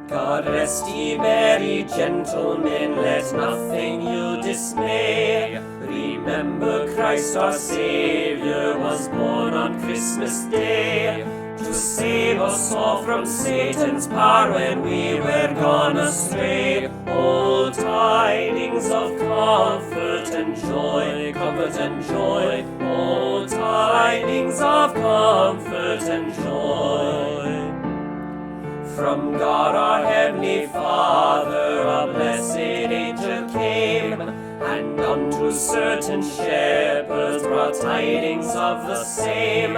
God rest ye merry gentlemen, let nothing you dismay. Remember Christ our Saviour was born on Christmas Day, to save us all from Satan's power when we were gone astray. Old tidings of comfort and joy, comfort and joy. Old tidings of comfort and joy. From God our Heavenly Father a blessed angel came, and unto certain shepherds brought tidings of the same,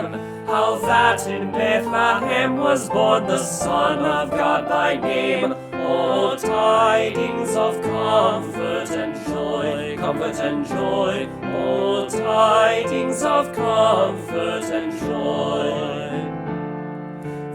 how that in Bethlehem was born the Son of God by name. Oh, tidings of comfort and joy, comfort and joy. Oh, tidings of comfort and joy.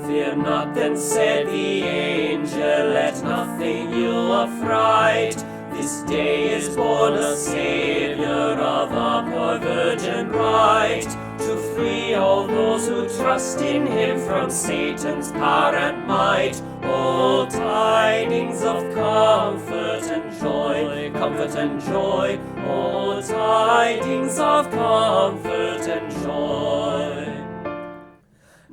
Fear not, then said the angel, let nothing you affright. This day is born a Saviour of a poor virgin bright, to free all those who trust in him from Satan's power and might. Oh, tidings of comfort and joy, comfort and joy. Oh, tidings of comfort and joy.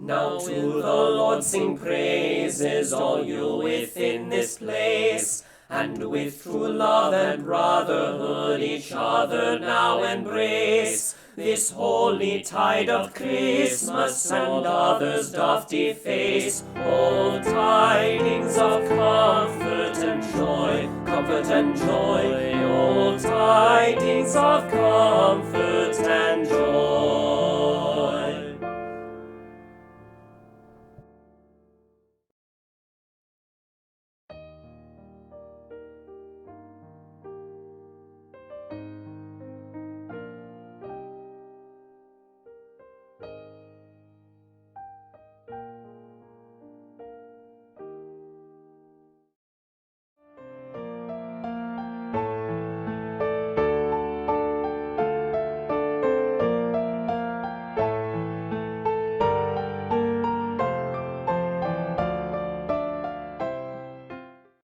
Now to the Lord sing praises, all you within this place, and with true love and brotherhood each other now embrace. This holy tide of Christmas and others doth deface. Oh, tidings of comfort and joy, comfort and joy. Oh, tidings of comfort and joy.